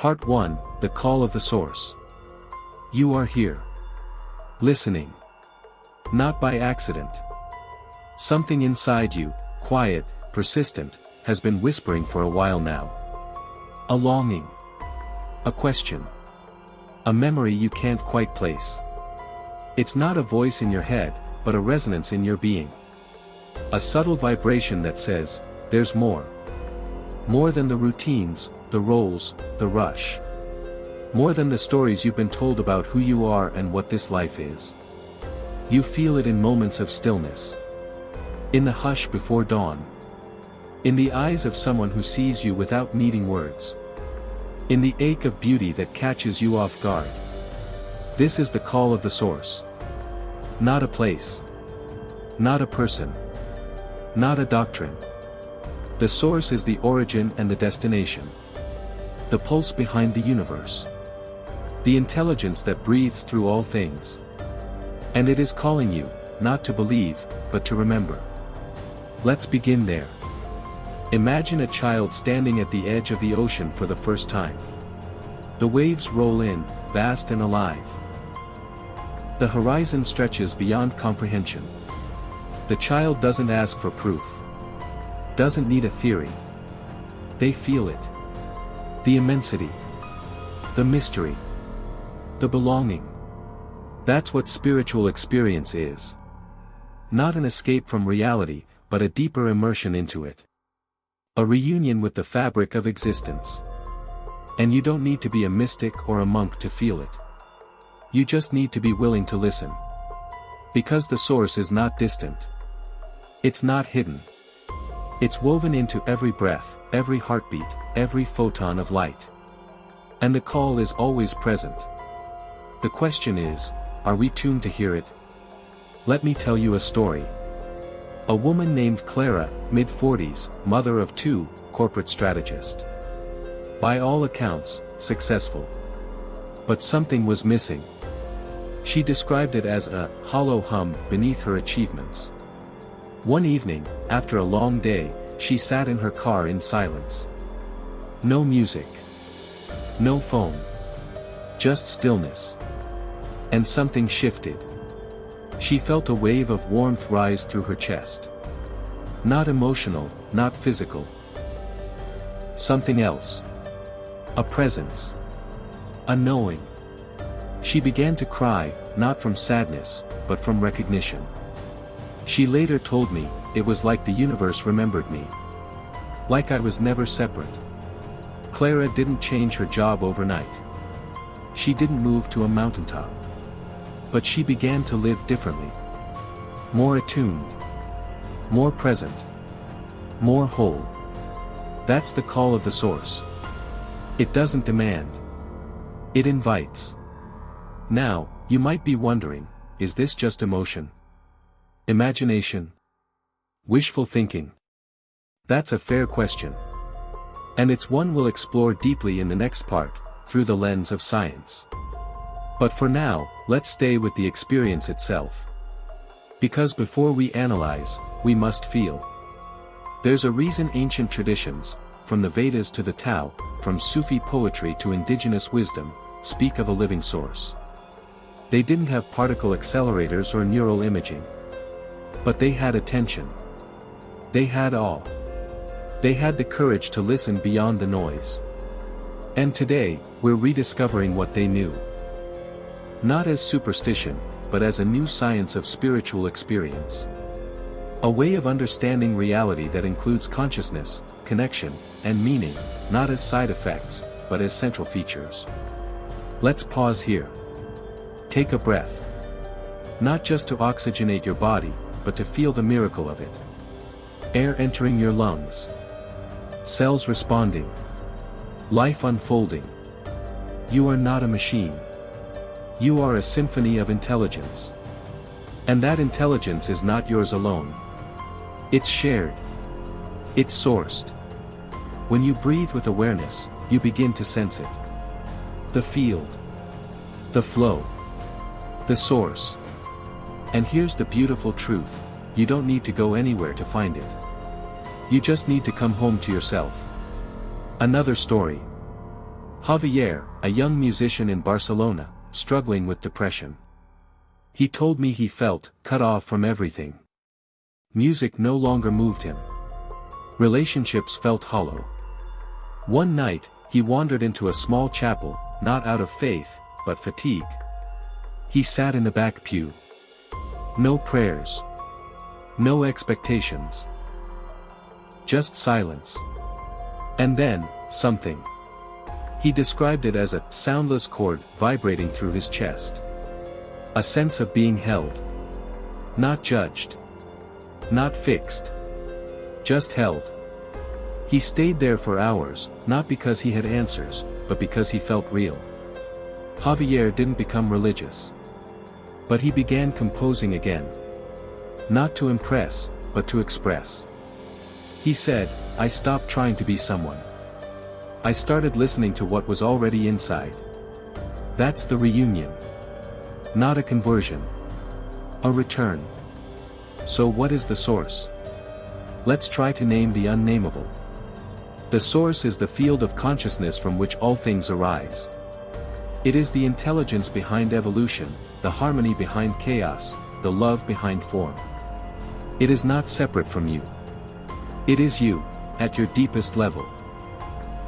Part 1, The Call of the Source. You are here. Listening. Not by accident. Something inside you, quiet, persistent, has been whispering for a while now. A longing. A question. A memory you can't quite place. It's not a voice in your head, but a resonance in your being. A subtle vibration that says, there's more. More than the routines, the roles, the rush. More than the stories you've been told about who you are and what this life is. You feel it in moments of stillness. In the hush before dawn. In the eyes of someone who sees you without needing words. In the ache of beauty that catches you off guard. This is the call of the source. Not a place. Not a person. Not a doctrine. The source is the origin and the destination. The pulse behind the universe. The intelligence that breathes through all things. And it is calling you, not to believe, but to remember. Let's begin there. Imagine a child standing at the edge of the ocean for the first time. The waves roll in, vast and alive. The horizon stretches beyond comprehension. The child doesn't ask for proof. Doesn't need a theory. They feel it. The immensity. The mystery. The belonging. That's what spiritual experience is. Not an escape from reality, but a deeper immersion into it. A reunion with the fabric of existence. And you don't need to be a mystic or a monk to feel it. You just need to be willing to listen. Because the source is not distant. It's not hidden. It's woven into every breath, every heartbeat, every photon of light. And the call is always present. The question is, are we tuned to hear it? Let me tell you a story. A woman named Clara, mid-40s, mother of 2, corporate strategist. By all accounts, successful. But something was missing. She described it as a hollow hum beneath her achievements. One evening, after a long day, she sat in her car in silence. No music. No phone. Just stillness. And something shifted. She felt a wave of warmth rise through her chest. Not emotional, not physical. Something else. A presence. A knowing. She began to cry, not from sadness, but from recognition. She later told me, it was like the universe remembered me. Like I was never separate. Clara didn't change her job overnight. She didn't move to a mountaintop. But she began to live differently. More attuned. More present. More whole. That's the call of the source. It doesn't demand. It invites. Now, you might be wondering, is this just emotion? Imagination? Wishful thinking? That's a fair question. And it's one we'll explore deeply in the next part, through the lens of science. But for now, let's stay with the experience itself. Because before we analyze, we must feel. There's a reason ancient traditions, from the Vedas to the Tao, from Sufi poetry to indigenous wisdom, speak of a living source. They didn't have particle accelerators or neural imaging. But they had attention. They had awe. They had the courage to listen beyond the noise. And today, we're rediscovering what they knew. Not as superstition, but as a new science of spiritual experience. A way of understanding reality that includes consciousness, connection, and meaning, not as side effects, but as central features. Let's pause here. Take a breath. Not just to oxygenate your body, but to feel the miracle of it. Air entering your lungs. Cells responding. Life unfolding. You are not a machine. You are a symphony of intelligence. And that intelligence is not yours alone. It's shared. It's sourced. When you breathe with awareness, you begin to sense it. The field. The flow. The source. And here's the beautiful truth, you don't need to go anywhere to find it. You just need to come home to yourself. Another story. Javier, a young musician in Barcelona, struggling with depression. He told me he felt cut off from everything. Music no longer moved him. Relationships felt hollow. One night, he wandered into a small chapel, not out of faith, but fatigue. He sat in the back pew. No prayers. No expectations. Just silence. And then, something. He described it as a soundless chord vibrating through his chest. A sense of being held. Not judged. Not fixed. Just held. He stayed there for hours, not because he had answers, but because he felt real. Javier didn't become religious. But he began composing again. Not to impress, but to express. He said, I stopped trying to be someone. I started listening to what was already inside. That's the reunion. Not a conversion. A return. So what is the source? Let's try to name the unnameable. The source is the field of consciousness from which all things arise. It is the intelligence behind evolution, the harmony behind chaos, the love behind form. It is not separate from you. It is you, at your deepest level.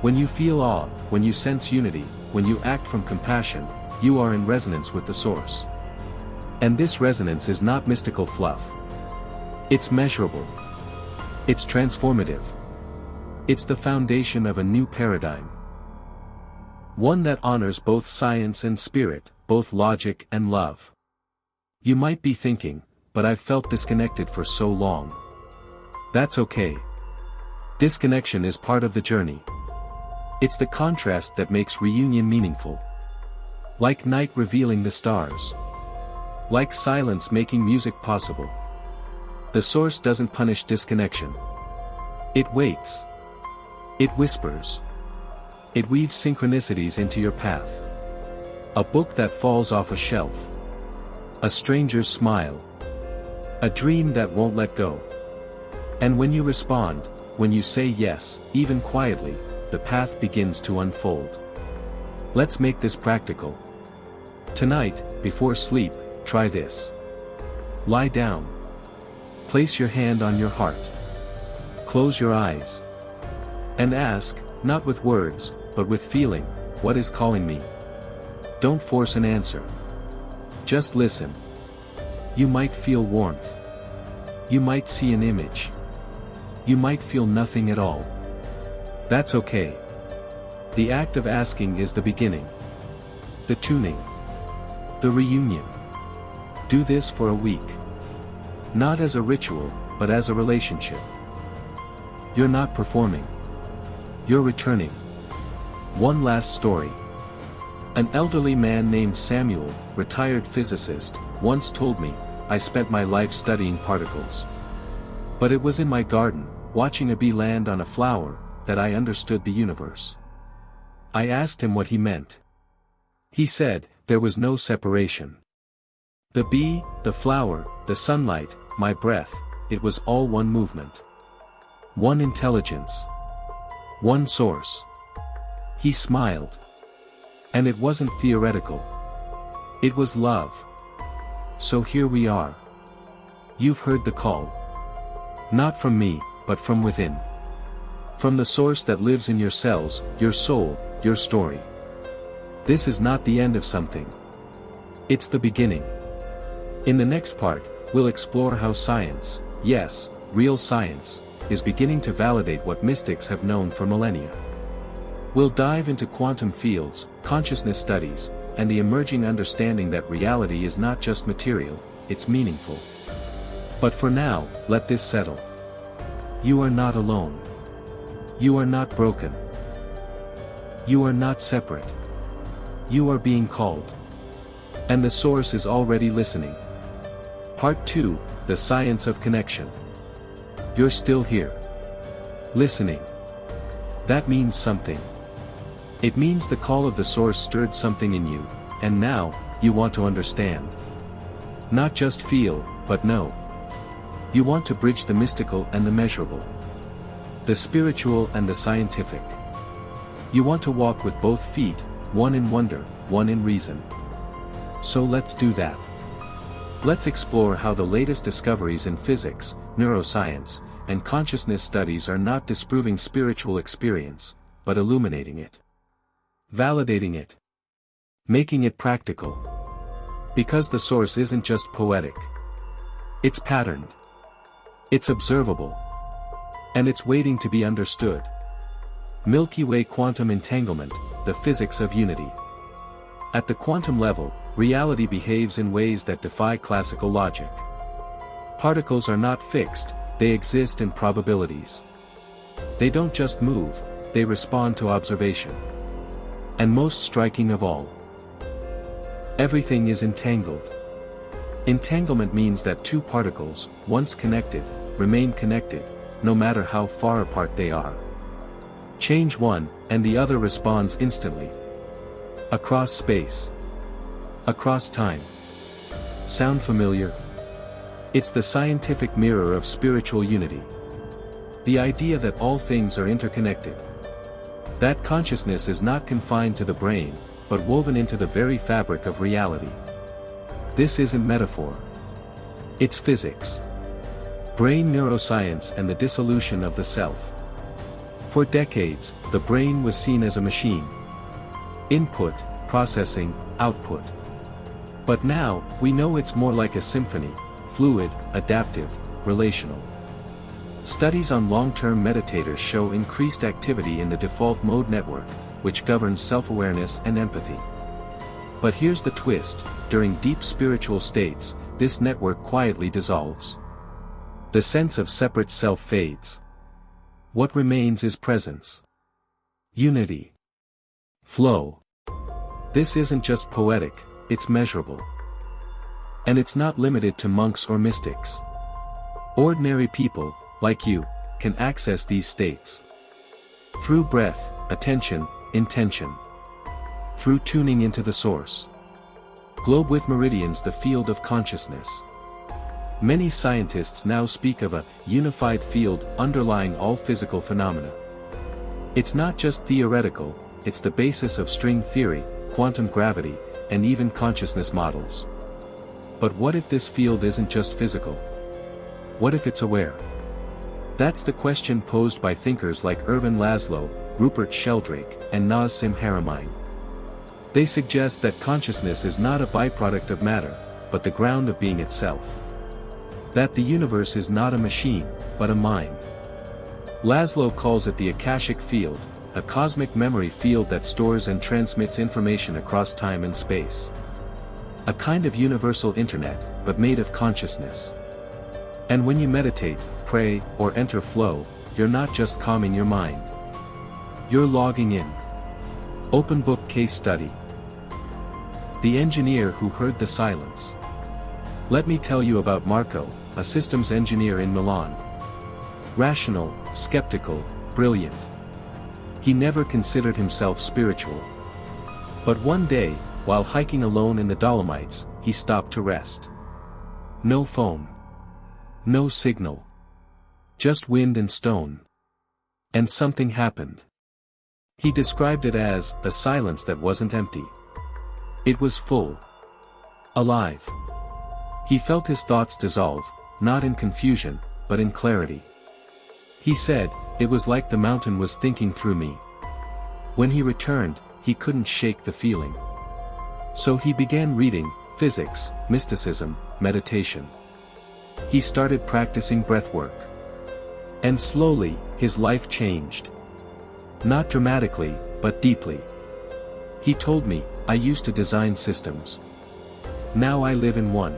When you feel awe, when you sense unity, when you act from compassion, you are in resonance with the source. And this resonance is not mystical fluff. It's measurable. It's transformative. It's the foundation of a new paradigm. One that honors both science and spirit, both logic and love. You might be thinking, but I've felt disconnected for so long. That's okay. Disconnection is part of the journey. It's the contrast that makes reunion meaningful. Like night revealing the stars. Like silence making music possible. The source doesn't punish disconnection. It waits. It whispers. It weaves synchronicities into your path. A book that falls off a shelf. A stranger's smile. A dream that won't let go. And when you respond, when you say yes, even quietly, the path begins to unfold. Let's make this practical. Tonight, before sleep, try this. Lie down. Place your hand on your heart. Close your eyes. And ask, not with words, but with feeling, what is calling me? Don't force an answer. Just listen. You might feel warmth. You might see an image. You might feel nothing at all. That's okay. The act of asking is the beginning. The tuning. The reunion. Do this for a week. Not as a ritual, but as a relationship. You're not performing. You're returning. One last story. An elderly man named Samuel, retired physicist, once told me, I spent my life studying particles. But it was in my garden, watching a bee land on a flower, that I understood the universe. I asked him what he meant. He said, there was no separation. The bee, the flower, the sunlight, my breath, it was all one movement. One intelligence. One source. He smiled. And it wasn't theoretical. It was love. So here we are. You've heard the call. Not from me, but from within. From the source that lives in your cells, your soul, your story. This is not the end of something. It's the beginning. In the next part, we'll explore how science, yes, real science, is beginning to validate what mystics have known for millennia. We'll dive into quantum fields, consciousness studies, and the emerging understanding that reality is not just material, it's meaningful. But for now, let this settle. You are not alone. You are not broken. You are not separate. You are being called. And the source is already listening. Part 2, The Science of Connection. You're still here. Listening. That means something. It means the call of the source stirred something in you, and now, you want to understand. Not just feel, but know. You want to bridge the mystical and the measurable. The spiritual and the scientific. You want to walk with both feet, one in wonder, one in reason. So let's do that. Let's explore how the latest discoveries in physics, neuroscience, and consciousness studies are not disproving spiritual experience, but illuminating it. Validating it. Making it practical. Because the source isn't just poetic. It's patterned. It's observable. And it's waiting to be understood. Milky Way quantum entanglement, the physics of unity. At the quantum level, reality behaves in ways that defy classical logic. Particles are not fixed, they exist in probabilities. They don't just move, they respond to observation. And most striking of all, everything is entangled. Entanglement means that two particles, once connected, remain connected, no matter how far apart they are. Change one, and the other responds instantly. Across space. Across time. Sound familiar? It's the scientific mirror of spiritual unity. The idea that all things are interconnected. That consciousness is not confined to the brain, but woven into the very fabric of reality. This isn't metaphor. It's physics. Brain neuroscience and the dissolution of the self. For decades, the brain was seen as a machine. Input, processing, output. But now, we know it's more like a symphony, fluid, adaptive, relational. Studies on long-term meditators show increased activity in the default mode network, which governs self-awareness and empathy. But here's the twist, during deep spiritual states, this network quietly dissolves. The sense of separate self fades. What remains is presence. Unity. Flow. This isn't just poetic, it's measurable. And it's not limited to monks or mystics. Ordinary people, like you, can access these states. Through breath, attention, intention. Through tuning into the source. Globe with meridians, the field of consciousness. Many scientists now speak of a unified field underlying all physical phenomena. It's not just theoretical, it's the basis of string theory, quantum gravity, and even consciousness models. But what if this field isn't just physical? What if it's aware? That's the question posed by thinkers like Ervin Laszlo, Rupert Sheldrake, and Nassim Haramein. They suggest that consciousness is not a byproduct of matter, but the ground of being itself. That the universe is not a machine, but a mind. Laszlo calls it the Akashic field, a cosmic memory field that stores and transmits information across time and space. A kind of universal internet, but made of consciousness. And when you meditate, pray, or enter flow, you're not just calming your mind. You're logging in. Open book case study. The engineer who heard the silence. Let me tell you about Marco, a systems engineer in Milan. Rational, skeptical, brilliant. He never considered himself spiritual. But one day, while hiking alone in the Dolomites, he stopped to rest. No phone. No signal. Just wind and stone. And something happened. He described it as a silence that wasn't empty. It was full. Alive. He felt his thoughts dissolve, not in confusion, but in clarity. He said, it was like the mountain was thinking through me. When he returned, he couldn't shake the feeling. So he began reading, physics, mysticism, meditation. He started practicing breathwork. And slowly, his life changed. Not dramatically, but deeply. He told me, I used to design systems. Now I live in one.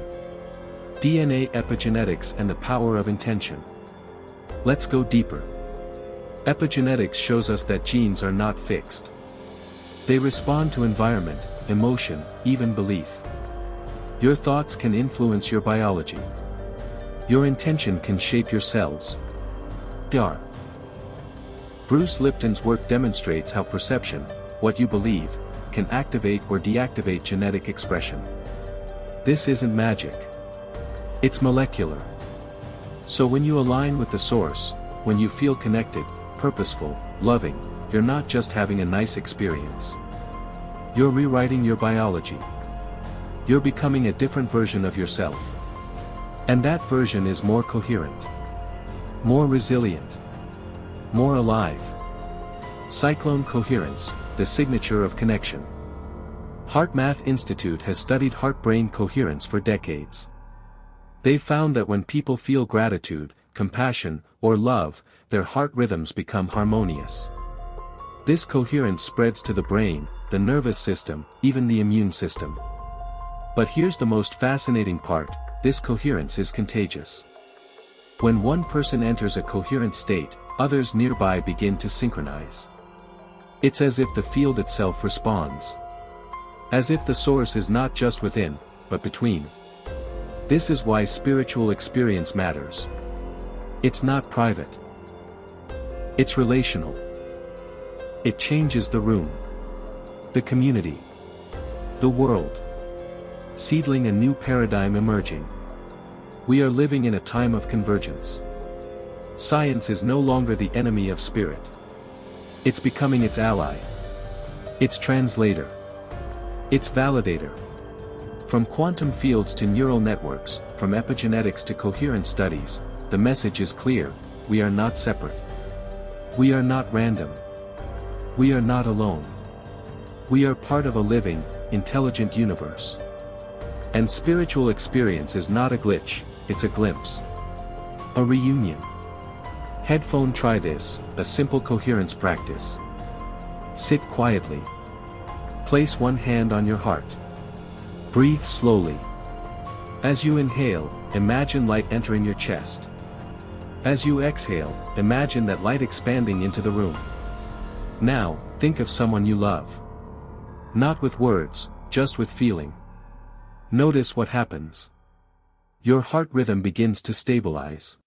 DNA, epigenetics, and the power of intention. Let's go deeper. Epigenetics shows us that genes are not fixed. They respond to environment, emotion, even belief. Your thoughts can influence your biology. Your intention can shape your cells. Dar. Bruce Lipton's work demonstrates how perception, what you believe, can activate or deactivate genetic expression. This isn't magic. It's molecular. So when you align with the source, when you feel connected, purposeful, loving, you're not just having a nice experience. You're rewriting your biology. You're becoming a different version of yourself. And that version is more coherent, more resilient, more alive. Cyclone coherence, the signature of connection. HeartMath Institute has studied heart-brain coherence for decades. They've found that when people feel gratitude, compassion, or love, their heart rhythms become harmonious. This coherence spreads to the brain, the nervous system, even the immune system. But here's the most fascinating part: this coherence is contagious. When one person enters a coherent state, others nearby begin to synchronize. It's as if the field itself responds. As if the source is not just within, but between. This is why spiritual experience matters. It's not private. It's relational. It changes the room, the community, the world. Seedling a new paradigm emerging. We are living in a time of convergence. Science is no longer the enemy of spirit. It's becoming its ally. Its translator. Its validator. From quantum fields to neural networks, from epigenetics to coherent studies, the message is clear: we are not separate. We are not random. We are not alone. We are part of a living, intelligent universe. And spiritual experience is not a glitch, it's a glimpse. A reunion. Headphone, try this, a simple coherence practice. Sit quietly. Place one hand on your heart. Breathe slowly. As you inhale, imagine light entering your chest. As you exhale, imagine that light expanding into the room. Now, think of someone you love. Not with words, just with feeling. Notice what happens. Your heart rhythm begins to stabilize.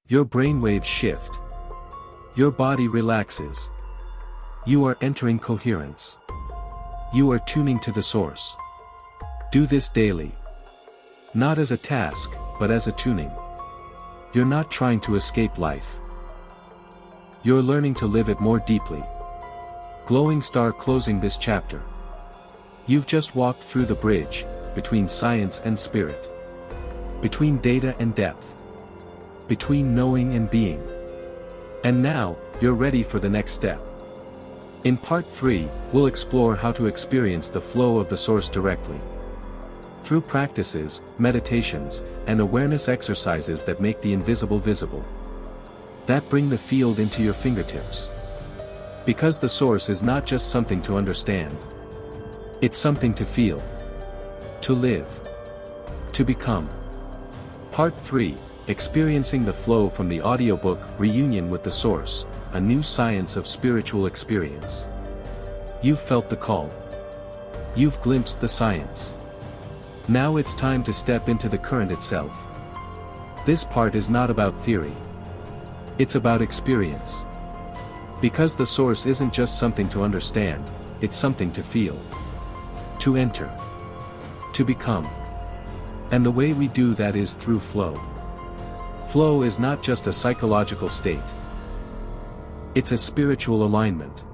Your brainwaves shift. Your body relaxes. You are entering coherence. You are tuning to the source. Do this daily. Not as a task, but as a tuning. You're not trying to escape life. You're learning to live it more deeply. Glowing star, closing this chapter. You've just walked through the bridge, between science and spirit. Between data and depth. Between knowing and being. And now, you're ready for the next step. In part 3, we'll explore how to experience the flow of the source directly. Through practices, meditations, and awareness exercises that make the invisible visible. That bring the field into your fingertips. Because the source is not just something to understand. It's something to feel. To live. To become. Part 3, Experiencing the Flow, from the audiobook, Reunion with the Source, a New Science of Spiritual Experience. You've felt the call. You've glimpsed the science. Now it's time to step into the current itself. This part is not about theory. It's about experience. Because the source isn't just something to understand, it's something to feel. To enter. To become. And the way we do that is through flow. Flow is not just a psychological state. It's a spiritual alignment.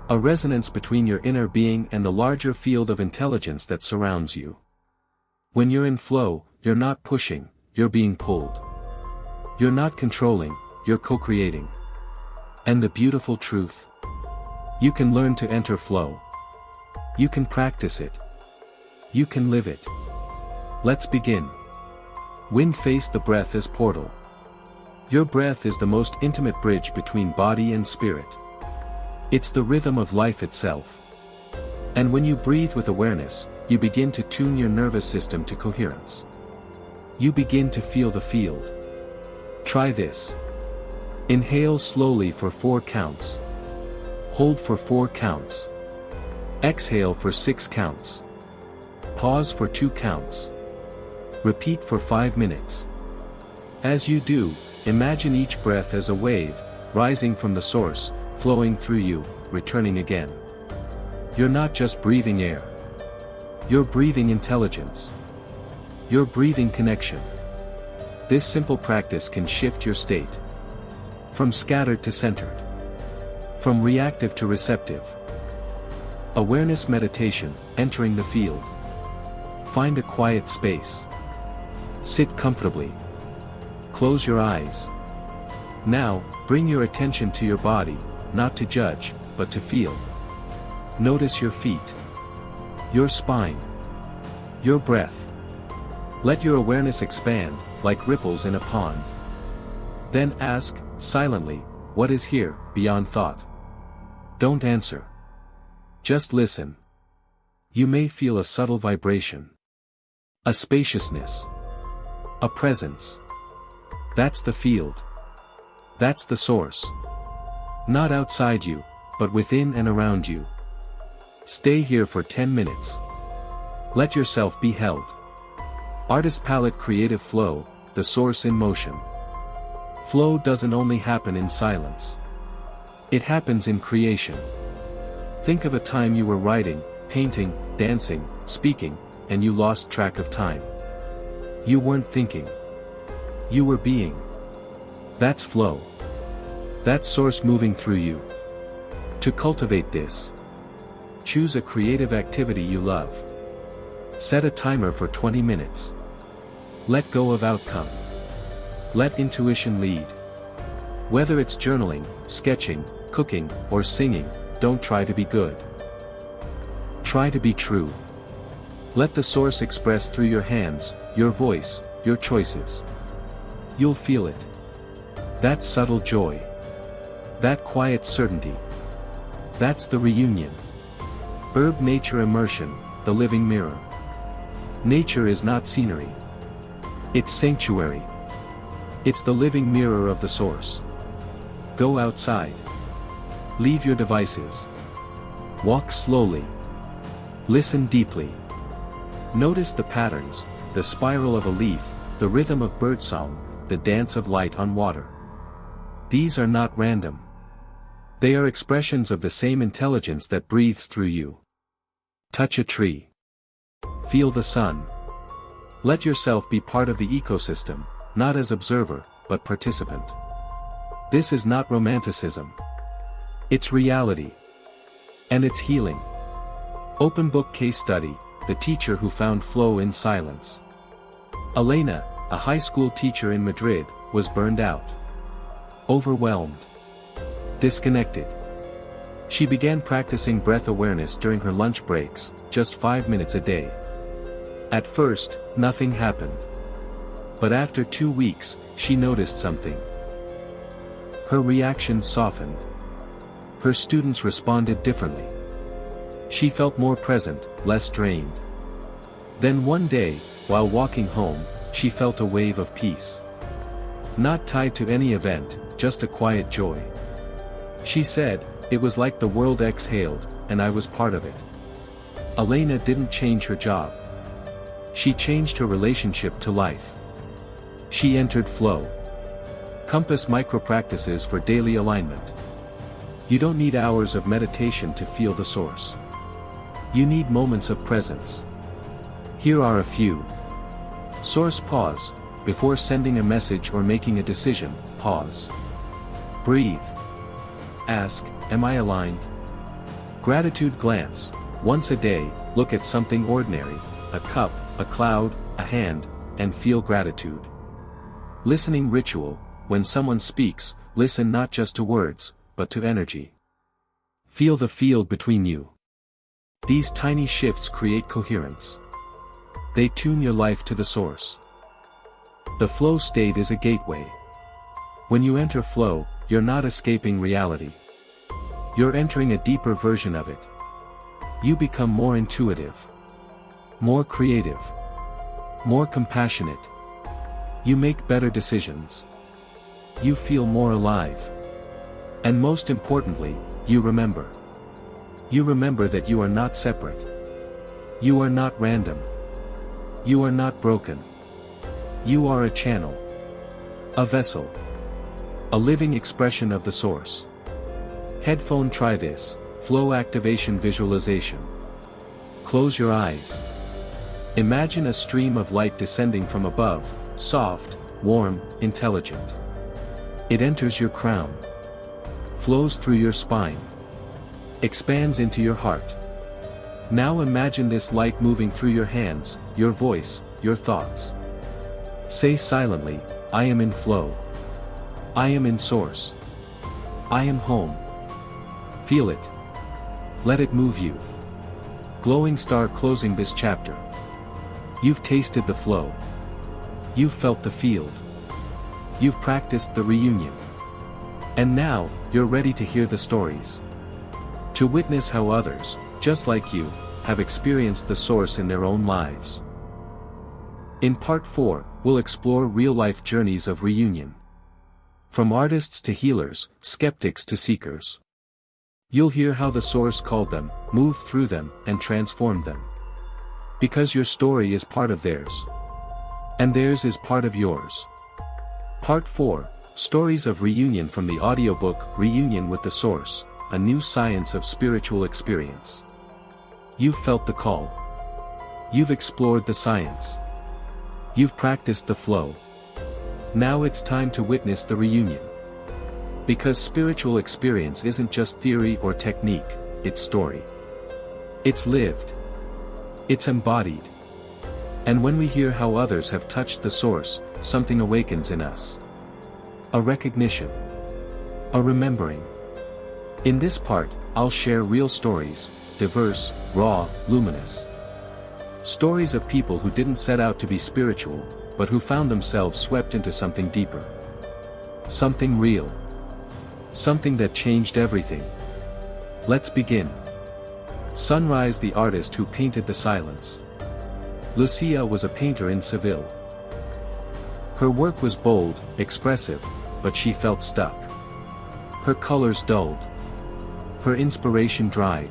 A resonance between your inner being and the larger field of intelligence that surrounds you. When you're in flow, you're not pushing, you're being pulled. You're not controlling, you're co-creating. And the beautiful truth? You can learn to enter flow. You can practice it. You can live it. Let's begin. Wind, face the breath as portal. Your breath is the most intimate bridge between body and spirit. It's the rhythm of life itself. And when you breathe with awareness, you begin to tune your nervous system to coherence. You begin to feel the field. Try this. Inhale slowly for 4 counts. Hold for 4 counts. Exhale for 6 counts. Pause for 2 counts. Repeat for 5 minutes. As you do, imagine each breath as a wave, rising from the source, flowing through you, returning again. You're not just breathing air. You're breathing intelligence. You're breathing connection. This simple practice can shift your state. From scattered to centered. From reactive to receptive. Awareness meditation, entering the field. Find a quiet space. Sit comfortably. Close your eyes. Now, bring your attention to your body, not to judge, but to feel. Notice your feet. Your spine. Your breath. Let your awareness expand, like ripples in a pond. Then ask, silently, what is here, beyond thought? Don't answer. Just listen. You may feel a subtle vibration. A spaciousness. A presence. That's the field. That's the source. Not outside you, but within and around you. Stay here for 10 minutes. Let yourself be held. Artist palette creative flow, the source in motion. Flow doesn't only happen in silence. It happens in creation. Think of a time you were writing, painting, dancing, speaking, and you lost track of time. You weren't thinking. You were being. That's flow. That's source moving through you. To cultivate this, choose a creative activity you love. Set a timer for 20 minutes. Let go of outcome. Let intuition lead. Whether it's journaling, sketching, cooking, or singing, don't try to be good. Try to be true. Let the source express through your hands, your voice, your choices. You'll feel it. That subtle joy. That quiet certainty. That's the reunion. Herb nature immersion, the living mirror. Nature is not scenery. It's sanctuary. It's the living mirror of the source. Go outside. Leave your devices. Walk slowly. Listen deeply. Notice the patterns, the spiral of a leaf, the rhythm of birdsong, the dance of light on water. These are not random. They are expressions of the same intelligence that breathes through you. Touch a tree. Feel the sun. Let yourself be part of the ecosystem, not as observer, but participant. This is not romanticism. It's reality. And it's healing. Open book case study, the teacher who found flow in silence. Elena, a high school teacher in Madrid, was burned out. Overwhelmed. Disconnected. She began practicing breath awareness during her lunch breaks, just 5 minutes a day. At first, nothing happened. But after 2 weeks, she noticed something. Her reactions softened. Her students responded differently. She felt more present, less drained. Then one day, while walking home, she felt a wave of peace. Not tied to any event, just a quiet joy. She said, "It was like the world exhaled, and I was part of it." Elena didn't change her job. She changed her relationship to life. She entered flow. Compass micro-practices for daily alignment. You don't need hours of meditation to feel the source. You need moments of presence. Here are a few. Source pause. Before sending a message or making a decision, pause. Breathe. Ask, am I aligned? Gratitude glance. Once a day, look at something ordinary, a cup, a cloud, a hand, and feel gratitude. Listening ritual. When someone speaks, listen not just to words, but to energy. Feel the field between you. These tiny shifts create coherence. They tune your life to the source. The flow state is a gateway. When you enter flow, you're not escaping reality. You're entering a deeper version of it. You become more intuitive, more creative, more compassionate. You make better decisions. You feel more alive. And most importantly, you remember. You remember that you are not separate. You are not random. You are not broken. You are a channel. A vessel. A living expression of the source. Headphone try this, flow activation visualization. Close your eyes. Imagine a stream of light descending from above, soft, warm, intelligent. It enters your crown. flows through your spine, expands into your heart. Now imagine this light moving through your hands, your voice, your thoughts. Say silently, I am in flow. I am in source. I am home. Feel it. Let it move you. Glowing star closing this chapter. You've tasted the flow. You've felt the field. You've practiced the reunion. And now, you're ready to hear the stories. To witness how others, just like you, have experienced the source in their own lives. In part 4, we'll explore real-life journeys of reunion. From artists to healers, skeptics to seekers. You'll hear how the source called them, moved through them, and transformed them. Because your story is part of theirs. And theirs is part of yours. Part 4, Stories of Reunion from the audiobook, Reunion with the Source, a new science of spiritual experience. You've felt the call. You've explored the science. You've practiced the flow. Now it's time to witness the reunion. Because spiritual experience isn't just theory or technique, it's story. It's lived. It's embodied. And when we hear how others have touched the source, something awakens in us. A recognition. A remembering. In this part, I'll share real stories, diverse, raw, luminous. Stories of people who didn't set out to be spiritual, but who found themselves swept into something deeper. Something real. Something that changed everything. Let's begin. Sunrise, the artist who painted the silence. Lucia was a painter in Seville. Her work was bold, expressive, but she felt stuck. Her colors dulled. Her inspiration dried.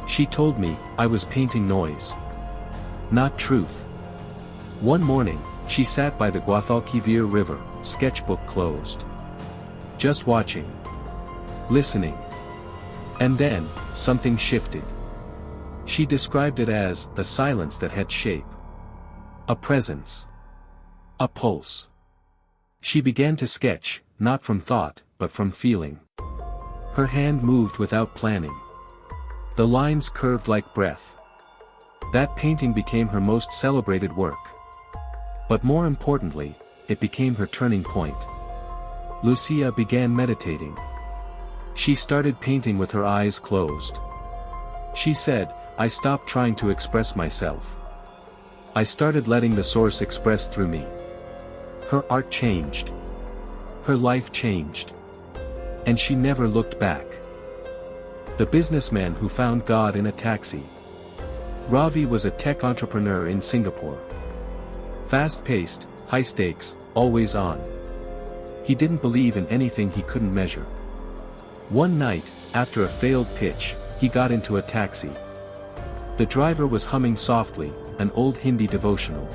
She told me, I was painting noise. Not truth. One morning, she sat by the Guadalquivir River, sketchbook closed. Just watching. Listening. And then, something shifted. She described it as the silence that had shape. A presence. A pulse. She began to sketch, not from thought, but from feeling. Her hand moved without planning. The lines curved like breath. That painting became her most celebrated work. But more importantly, it became her turning point. Lucia began meditating. She started painting with her eyes closed. She said, I stopped trying to express myself. I started letting the source express through me. Her art changed. Her life changed. And she never looked back. The businessman who found God in a taxi. Ravi was a tech entrepreneur in Singapore. Fast-paced, high stakes, always on. He didn't believe in anything he couldn't measure. One night, after a failed pitch, he got into a taxi. The driver was humming softly, an old Hindi devotional.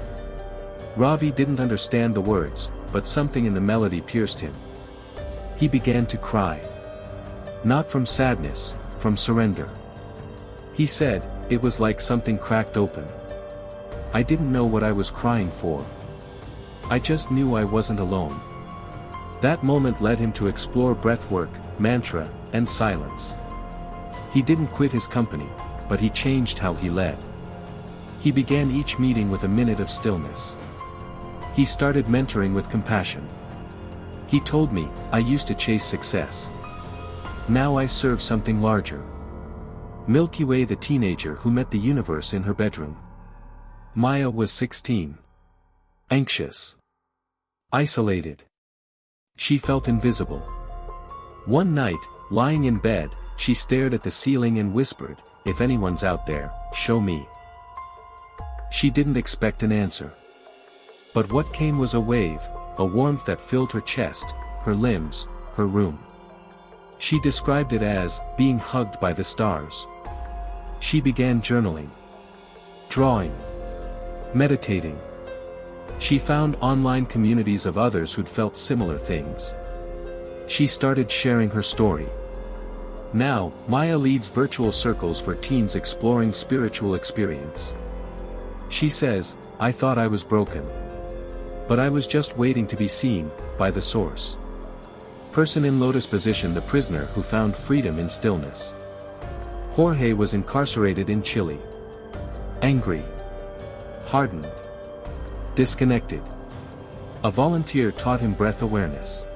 Ravi didn't understand the words, but something in the melody pierced him. He began to cry. Not from sadness, from surrender. He said, it was like something cracked open. I didn't know what I was crying for. I just knew I wasn't alone. That moment led him to explore breathwork, mantra, and silence. He didn't quit his company, but he changed how he led. He began each meeting with a minute of stillness. He started mentoring with compassion. He told me, I used to chase success. Now I serve something larger. Milky Way, the teenager who met the universe in her bedroom. Maya was 16. Anxious. Isolated. She felt invisible. One night, lying in bed, she stared at the ceiling and whispered, if anyone's out there, show me. She didn't expect an answer. But what came was a wave, a warmth that filled her chest, her limbs, her room. She described it as being hugged by the stars. She began journaling. Drawing. Meditating. She found online communities of others who'd felt similar things. She started sharing her story. Now, Maya leads virtual circles for teens exploring spiritual experience. She says, I thought I was broken. But I was just waiting to be seen, by the source. Person in lotus position, the prisoner who found freedom in stillness. Jorge was incarcerated in Chile. Angry. Hardened. Disconnected. A volunteer taught him breath awareness.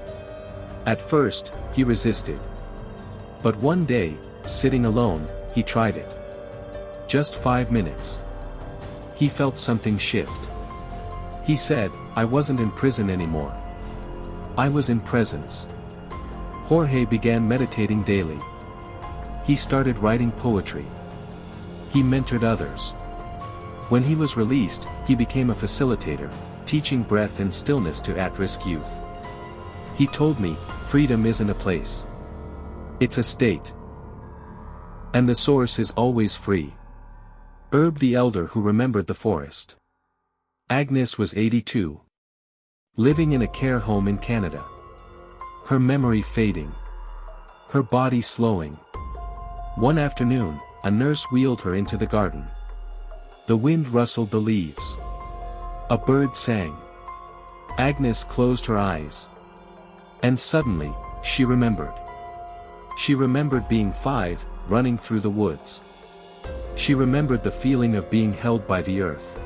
At first, he resisted. But one day, sitting alone, he tried it. Just 5 minutes. He felt something shift. He said, "I wasn't in prison anymore. I was in presence." Jorge began meditating daily. He started writing poetry. He mentored others. When he was released, he became a facilitator, teaching breath and stillness to at-risk youth. He told me, freedom isn't a place. It's a state. And the source is always free. Herb the elder who remembered the forest. Agnes was 82. Living in a care home in Canada. Her memory fading. Her body slowing. One afternoon, a nurse wheeled her into the garden. The wind rustled the leaves. A bird sang. Agnes closed her eyes. And suddenly, she remembered. She remembered being 5, running through the woods. She remembered the feeling of being held by the earth.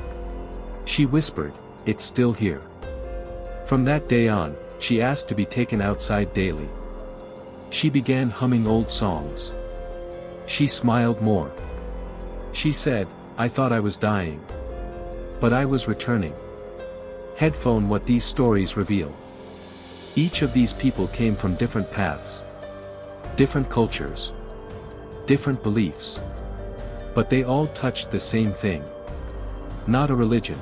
She whispered, "It's still here." From that day on, she asked to be taken outside daily. She began humming old songs. She smiled more. She said, "I thought I was dying. But I was returning." Headphone. What these stories reveal. Each of these people came from different paths. Different cultures. Different beliefs. But they all touched the same thing. Not a religion.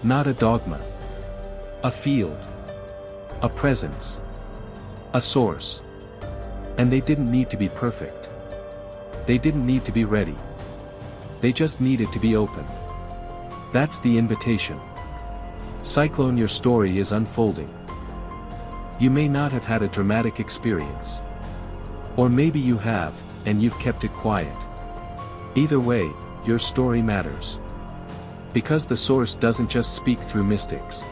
Not a dogma. A field. A presence. A source. And they didn't need to be perfect. They didn't need to be ready. They just needed to be open. That's the invitation. Cyclone, your story is unfolding. You may not have had a dramatic experience. Or maybe you have, and you've kept it quiet. Either way, your story matters. Because the source doesn't just speak through mystics.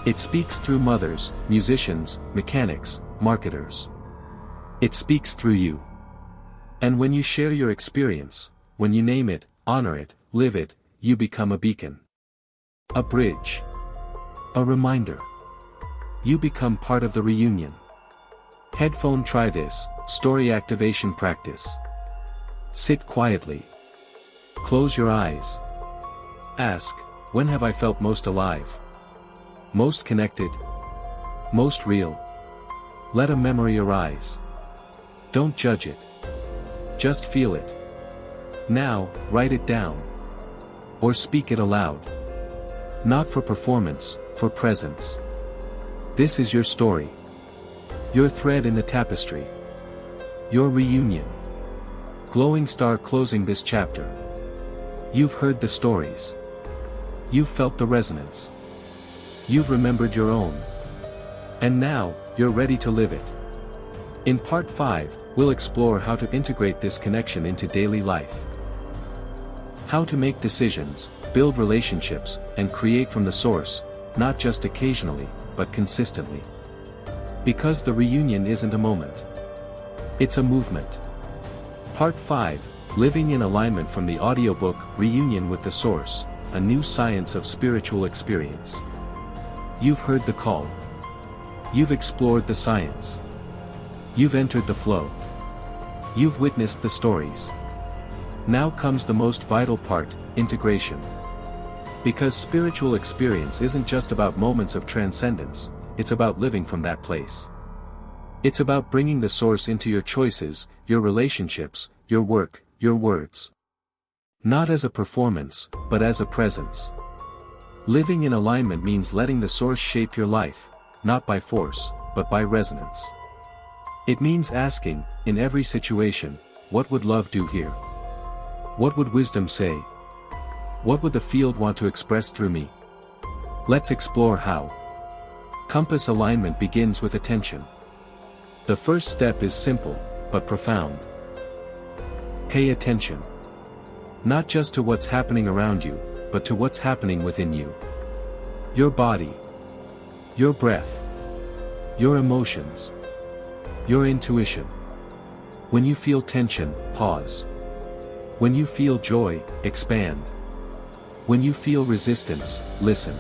It speaks through mothers, musicians, mechanics, marketers. It speaks through you. And when you share your experience, when you name it, honor it, live it, you become a beacon. A bridge. A reminder. You become part of the reunion. Headphone. Try this, story activation practice. Sit quietly. Close your eyes. Ask, when have I felt most alive? Most connected? Most real? Let a memory arise. Don't judge it. Just feel it. Now, write it down. Or speak it aloud. Not for performance, for presence. This is your story. Your thread in the tapestry. Your reunion. Glowing star closing this chapter. You've heard the stories. You've felt the resonance. You've remembered your own. And now, you're ready to live it. In part 5, we'll explore how to integrate this connection into daily life. How to make decisions, build relationships, and create from the source, not just occasionally, but consistently. Because the reunion isn't a moment. It's a movement. Part 5, Living in Alignment, from the audiobook, Reunion with the Source, A New Science of Spiritual Experience. You've heard the call. You've explored the science. You've entered the flow. You've witnessed the stories. Now comes the most vital part, integration. Because spiritual experience isn't just about moments of transcendence, it's about living from that place. It's about bringing the source into your choices, your relationships, your work, your words. Not as a performance, but as a presence. Living in alignment means letting the source shape your life, not by force, but by resonance. It means asking, in every situation, what would love do here? What would wisdom say? What would the field want to express through me? Let's explore how. Compass alignment begins with attention. The first step is simple, but profound. Pay attention. Not just to what's happening around you, but to what's happening within you. Your body. Your breath. your emotions, your intuition. When you feel tension, pause. When you feel joy, expand. When you feel resistance, listen.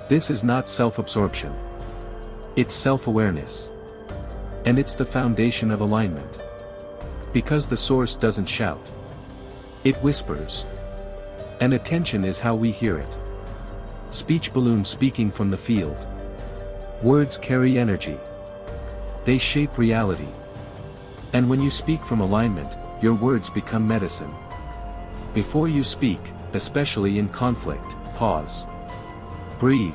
This is not self-absorption. It's self-awareness. And it's the foundation of alignment. Because the source doesn't shout. It whispers. And attention is how we hear it. Speech balloon speaking from the field. Words carry energy. They shape reality. And when you speak from alignment, your words become medicine. Before you speak, especially in conflict, pause. Breathe.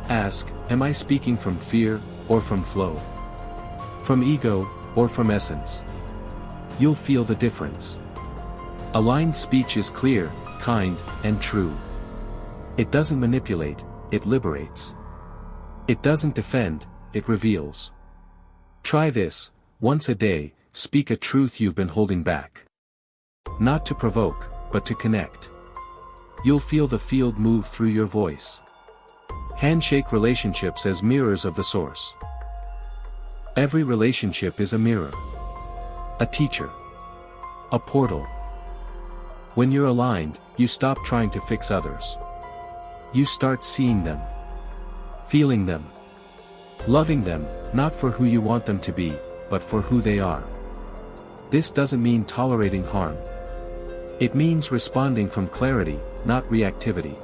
Ask, am I speaking from fear, or from flow? From ego, or from essence? You'll feel the difference. Aligned speech is clear, kind, and true. It doesn't manipulate, it liberates. It doesn't defend, it reveals. Try this, once a day, speak a truth you've been holding back. Not to provoke, but to connect. You'll feel the field move through your voice. Handshake relationships as mirrors of the source. Every relationship is a mirror. A teacher. A portal. When you're aligned, you stop trying to fix others. You start seeing them. Feeling them. Loving them, not for who you want them to be, but for who they are. This doesn't mean tolerating harm. It means responding from clarity, not reactivity.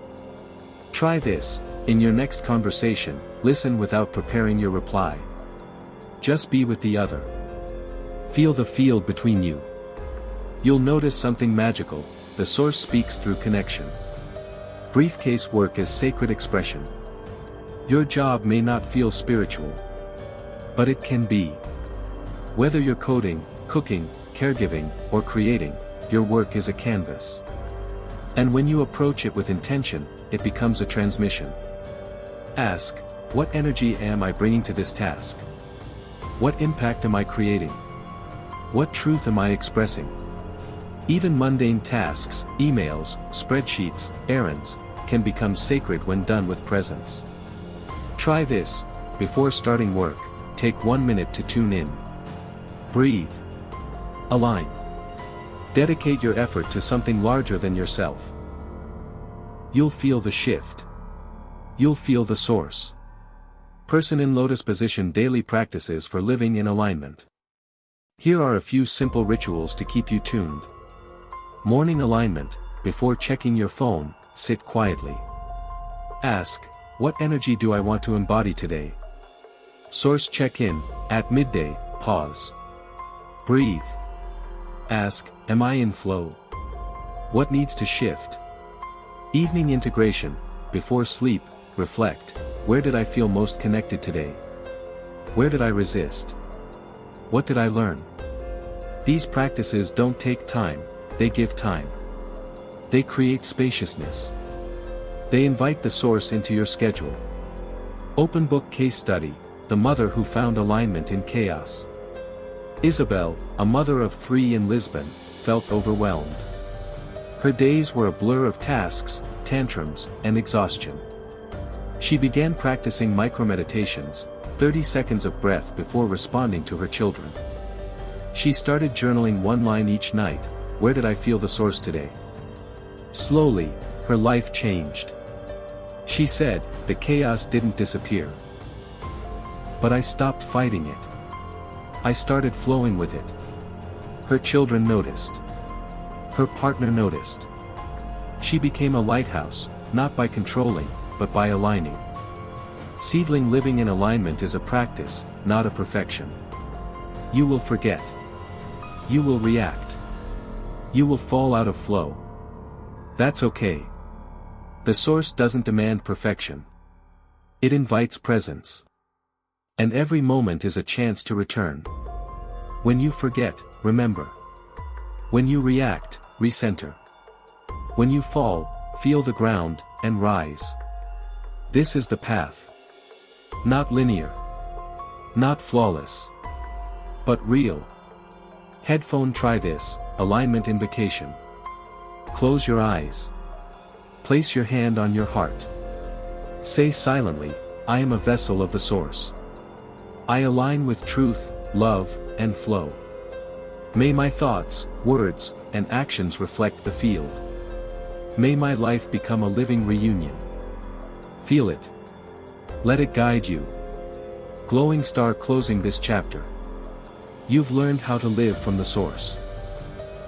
Try this, in your next conversation, listen without preparing your reply. Just be with the other. Feel the field between you. You'll notice something magical, the source speaks through connection. Briefcase work is sacred expression. Your job may not feel spiritual. But it can be. Whether you're coding, cooking, caregiving, or creating, your work is a canvas. And when you approach it with intention, it becomes a transmission. Ask, what energy am I bringing to this task? What impact am I creating? What truth am I expressing? Even mundane tasks, emails, spreadsheets, errands, can become sacred when done with presence. Try this, before starting work, take 1 minute to tune in. Breathe. Align. Dedicate your effort to something larger than yourself. You'll feel the shift. You'll feel the source. Person in lotus position daily practices for living in alignment. Here are a few simple rituals to keep you tuned. Morning alignment, before checking your phone, sit quietly. Ask, what energy do I want to embody today? Source check-in, at midday, pause. Breathe. Ask, am I in flow? What needs to shift? Evening integration, before sleep, reflect, where did I feel most connected today? Where did I resist? What did I learn? These practices don't take time, they give time. They create spaciousness. They invite the source into your schedule. Open book case study, the mother who found alignment in chaos. Isabel, a mother of 3 in Lisbon, felt overwhelmed. Her days were a blur of tasks, tantrums, and exhaustion. She began practicing micromeditations, 30 seconds of breath before responding to her children. She started journaling 1 line each night, where did I feel the source today? Slowly, her life changed. She said, the chaos didn't disappear. But I stopped fighting it. I started flowing with it. Her children noticed. Her partner noticed. She became a lighthouse, not by controlling, but by aligning. Seedling living in alignment is a practice, not a perfection. You will forget. You will react. You will fall out of flow. That's okay. The source doesn't demand perfection. It invites presence. And every moment is a chance to return. When you forget, remember. When you react, recenter. When you fall, feel the ground, and rise. This is the path. Not linear. Not flawless. But real. Headphone try this, alignment invocation. Close your eyes. Place your hand on your heart. Say silently, I am a vessel of the source. I align with truth, love, and flow. May my thoughts, words, and actions reflect the field. May my life become a living reunion. Feel it. Let it guide you. Glowing star closing this chapter. You've learned how to live from the source.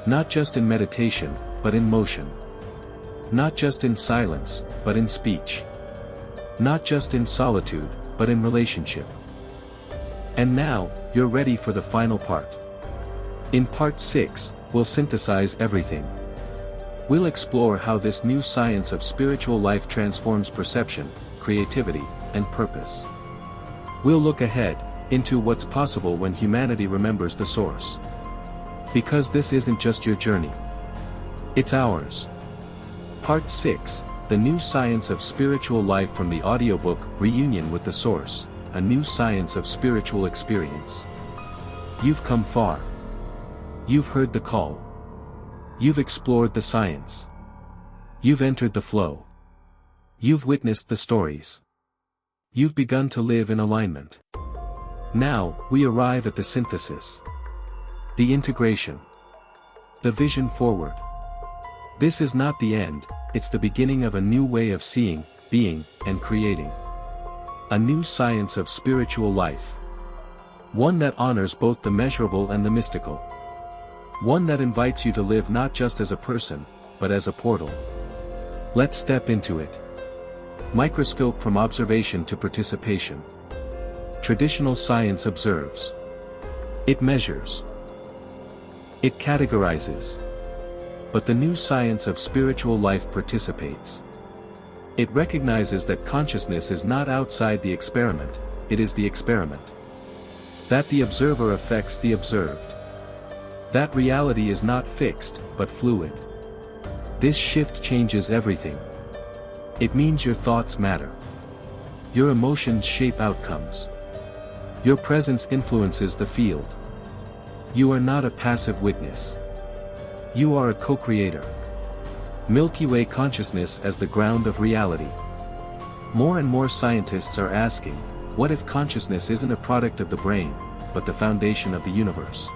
Not just in meditation, but in motion. Not just in silence, but in speech. Not just in solitude, but in relationship. And now, you're ready for the final part. In part 6, we'll synthesize everything. We'll explore how this new science of spiritual life transforms perception, creativity, and purpose. We'll look ahead, into what's possible when humanity remembers the source. Because this isn't just your journey. It's ours. Part 6, The New Science of Spiritual Life from the Audiobook, Reunion with the Source, A New Science of Spiritual Experience. You've come far. You've heard the call. You've explored the science. You've entered the flow. You've witnessed the stories. You've begun to live in alignment. Now, we arrive at the synthesis. The integration. The vision forward. This is not the end, it's the beginning of a new way of seeing, being, and creating. A new science of spiritual life. One that honors both the measurable and the mystical. One that invites you to live not just as a person, but as a portal. Let's step into it. Microscope from observation to participation. Traditional science observes. It measures. It categorizes. But the new science of spiritual life participates. It recognizes that consciousness is not outside the experiment, it is the experiment. That the observer affects the observed. That reality is not fixed, but fluid. This shift changes everything. It means your thoughts matter. Your emotions shape outcomes. Your presence influences the field. You are not a passive witness. You are a co-creator. Milky Way consciousness as the ground of reality. More and more scientists are asking, what if consciousness isn't a product of the brain, but the foundation of the universe?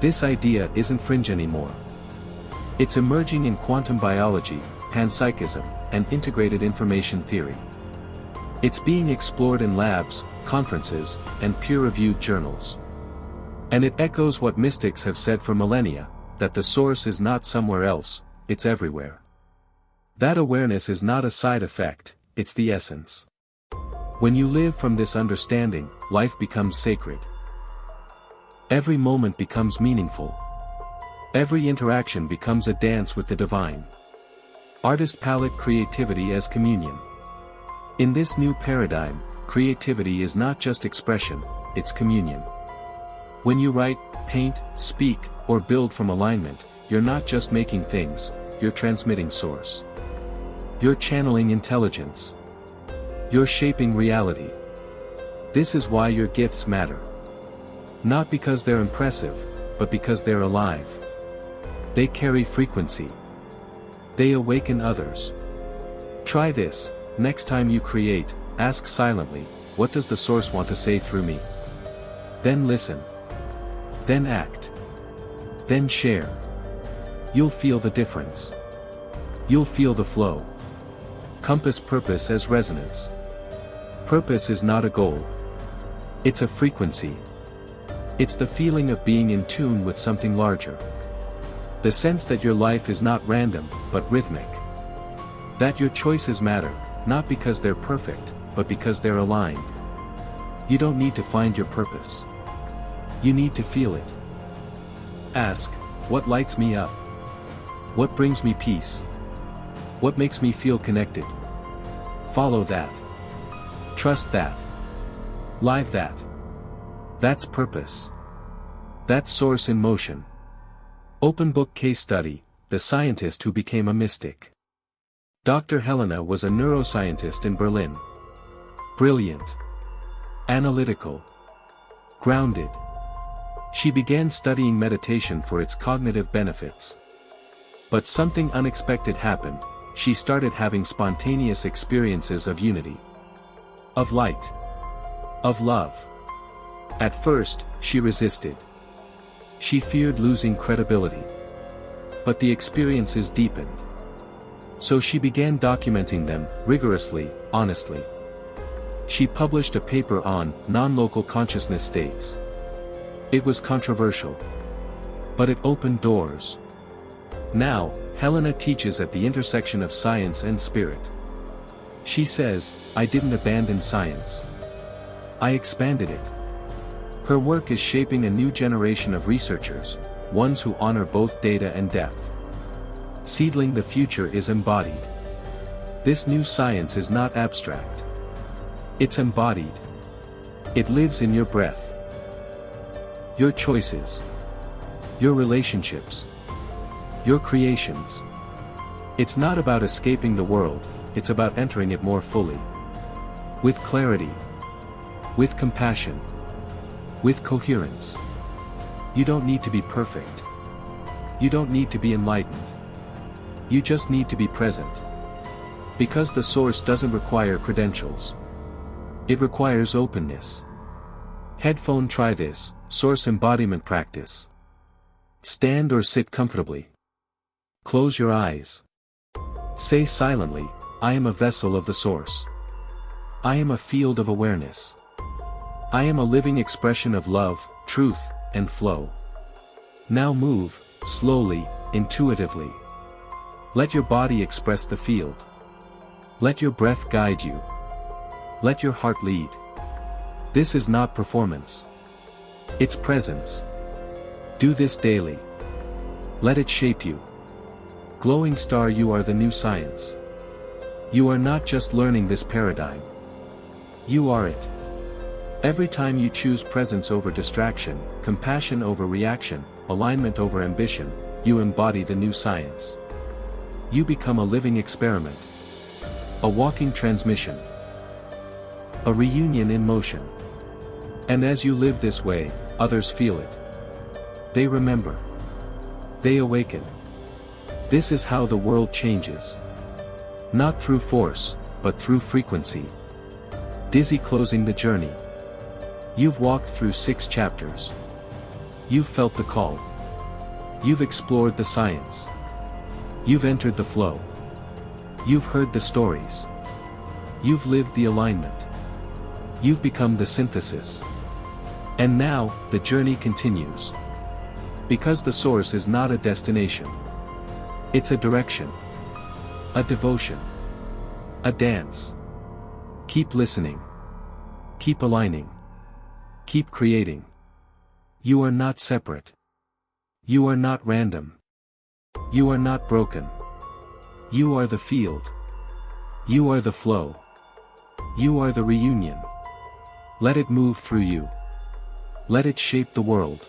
This idea isn't fringe anymore. It's emerging in quantum biology, panpsychism, and integrated information theory. It's being explored in labs, conferences, and peer-reviewed journals. And it echoes what mystics have said for millennia, that the source is not somewhere else, it's everywhere. That awareness is not a side effect, it's the essence. When you live from this understanding, life becomes sacred. Every moment becomes meaningful. Every interaction becomes a dance with the divine. Artist palette creativity as communion. In this new paradigm, creativity is not just expression, it's communion. When you write, paint, speak, or build from alignment, you're not just making things, you're transmitting source. You're channeling intelligence. You're shaping reality. This is why your gifts matter. Not because they're impressive, but because they're alive. They carry frequency. They awaken others. Try this, next time you create, ask silently, what does the source want to say through me? Then listen. Then act. Then share. You'll feel the difference. You'll feel the flow. Compass purpose as resonance. Purpose is not a goal. It's a frequency. It's the feeling of being in tune with something larger. The sense that your life is not random, but rhythmic. That your choices matter, not because they're perfect, but because they're aligned. You don't need to find your purpose. You need to feel it. Ask, what lights me up? What brings me peace? What makes me feel connected? Follow that. Trust that. Live that. That's purpose. That's source in motion. Open book case study, the scientist who became a mystic. Dr. Helena was a neuroscientist in Berlin. Brilliant. Analytical. Grounded. She began studying meditation for its cognitive benefits. But something unexpected happened, she started having spontaneous experiences of unity. Of light. Of love. At first, she resisted. She feared losing credibility. But the experiences deepened. So she began documenting them, rigorously, honestly. She published a paper on non-local consciousness states. It was controversial. But it opened doors. Now, Helena teaches at the intersection of science and spirit. She says, I didn't abandon science. I expanded it. Her work is shaping a new generation of researchers, ones who honor both data and depth. Seedling the future is embodied. This new science is not abstract. It's embodied. It lives in your breath. Your choices. Your relationships. Your creations. It's not about escaping the world, it's about entering it more fully. With clarity. With compassion. With coherence. You don't need to be perfect. You don't need to be enlightened. You just need to be present. Because the source doesn't require credentials. It requires openness. Headphone, try this, source embodiment practice. Stand or sit comfortably. Close your eyes. Say silently, I am a vessel of the source. I am a field of awareness. I am a living expression of love, truth, and flow. Now move, slowly, intuitively. Let your body express the field. Let your breath guide you. Let your heart lead. This is not performance. It's presence. Do this daily. Let it shape you. Glowing star, you are the new science. You are not just learning this paradigm. You are it. Every time you choose presence over distraction, compassion over reaction, alignment over ambition, you embody the new science. You become a living experiment. A walking transmission. A reunion in motion. And as you live this way, others feel it. They remember. They awaken. This is how the world changes. Not through force, but through frequency. Dizzy, closing the journey. You've walked through 6 chapters. You've felt the call. You've explored the science. You've entered the flow. You've heard the stories. You've lived the alignment. You've become the synthesis. And now, the journey continues. Because the source is not a destination. It's a direction. A devotion. A dance. Keep listening. Keep aligning. Keep creating. You are not separate. You are not random. You are not broken. You are the field. You are the flow. You are the reunion. Let it move through you. Let it shape the world.